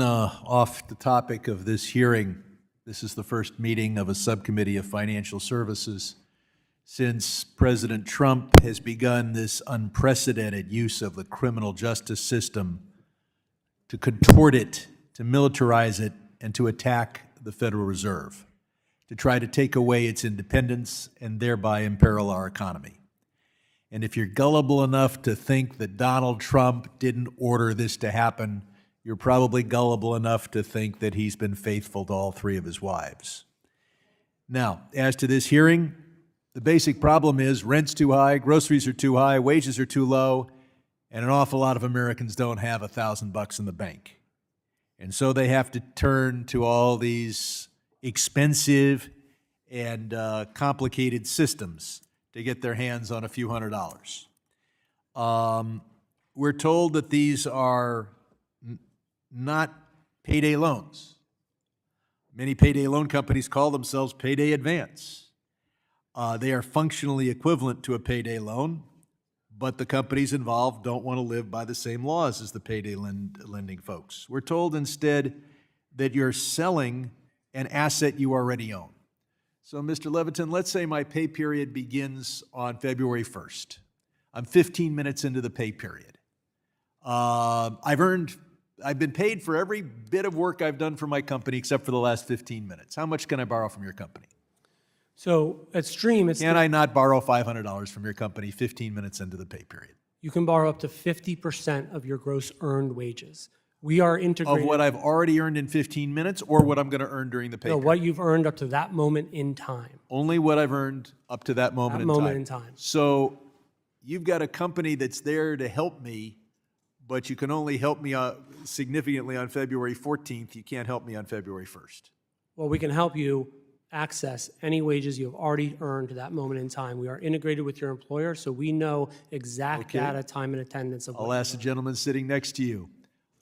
Off the topic of this hearing, this is the first meeting of a subcommittee of financial services since President Trump has begun this unprecedented use of the criminal justice system to contort it, to militarize it, and to attack the Federal Reserve, to try to take away its independence and thereby imperil our economy. And if you're gullible enough to think that Donald Trump didn't order this to happen, you're probably gullible enough to think that he's been faithful to all three of his wives. Now, as to this hearing, the basic problem is rent's too high, groceries are too high, wages are too low, and an awful lot of Americans don't have $1,000 in the bank. And so they have to turn to all these expensive and complicated systems to get their hands on a few $100s. We're told that these are not payday loans. Many payday loan companies call themselves payday advance. They are functionally equivalent to a payday loan, but the companies involved don't want to live by the same laws as the payday lending folks. We're told instead that you're selling an asset you already own. So, Mr. Levitin, let's say my pay period begins on February 1st. I'm 15 minutes into the pay period. I've been paid for every bit of work I've done for my company except for the last 15 minutes. How much can I borrow from your company? So at Stream, Can I not borrow $500 from your company 15 minutes into the pay period? you can borrow up to 50% of your gross earned wages. We are integrated. Of what I've already earned in 15 minutes or what I'm going to earn during the pay No, period? what you've earned up to that moment in time. Only what I've earned up to that moment in time. So you've got a company that's there to help me, but you can only help me significantly on February 14th. You can't help me on February 1st. Well, we can help you access any wages you have already earned to that moment in time. We are integrated with your employer, so we know exact data, time, and attendance of what I'll ask the gentleman sitting next to you.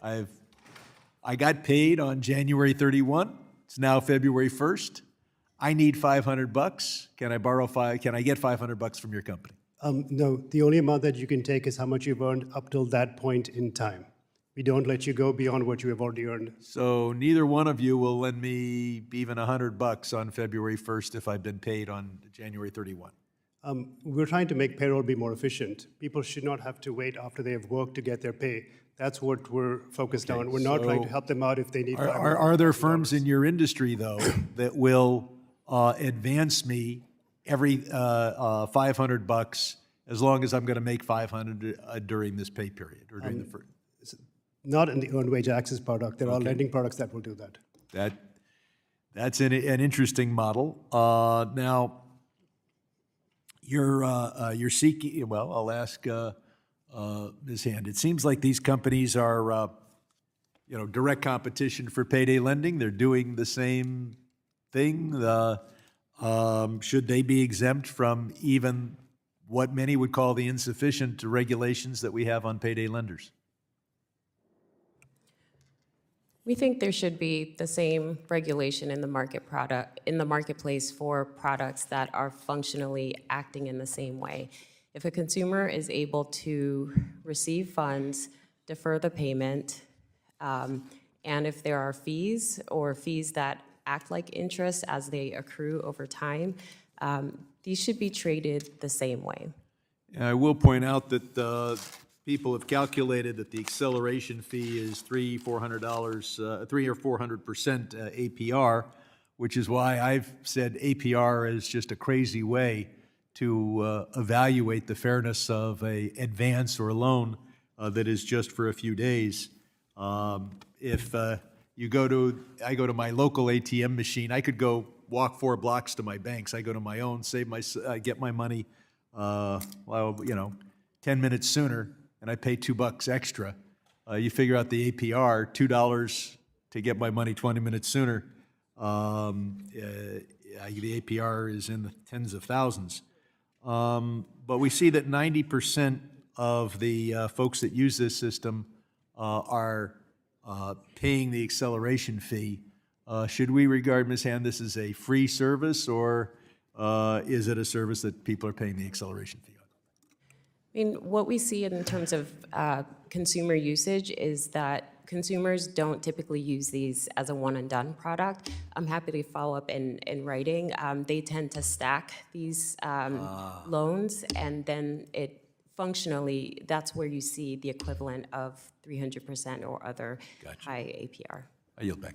I got paid on January 31. It's now February 1st. I need $500. Can I get $500 from your company? No, the only amount that you can take is how much you've earned up till that point in time. We don't let you go beyond what you have already earned. So neither one of you will lend me even $100 on February 1st if I've been paid on January 31. We're trying to make payroll be more efficient. People should not have to wait after they have worked to get their pay. That's what we're focused on. We're not trying to help them out if they need Are there firms in your industry, though, that will advance me every $500 as long as I'm going to make $500 during this pay period or during the first? Not in the earned wage access product. There are lending products that will do that. That's an interesting model. Now, you're seeking. Well, I'll ask Ms. Hand. It seems like these companies are, direct competition for payday lending. They're doing the same thing. Should they be exempt from even what many would call the insufficient regulations that we have on payday lenders? We think there should be the same regulation in the marketplace for products that are functionally acting in the same way. If a consumer is able to receive funds, defer the payment, and if there are fees or fees that act like interest as they accrue over time, these should be treated the same way. And I will point out that people have calculated that the acceleration fee is $300 or $400 APR, which is why I've said APR is just a crazy way to evaluate the fairness of a advance or a loan that is just for a few days. If I go to my local ATM machine, I could go walk 4 blocks to my banks. I go to my own, get my money, 10 minutes sooner, and I pay $2 extra. You figure out the APR, $2 to get my money 20 minutes sooner. The APR is in the tens of thousands. But we see that 90% of the folks that use this system are paying the acceleration fee. Should we regard, Ms. Hand, this as a free service, or is it a service that people are paying the acceleration fee on? I mean, what we see in terms of consumer usage is that consumers don't typically use these as a one-and-done product. I'm happy to follow up in writing. They tend to stack these loans, and then it functionally, that's where you see the equivalent of 300% or other high APR. I yield back.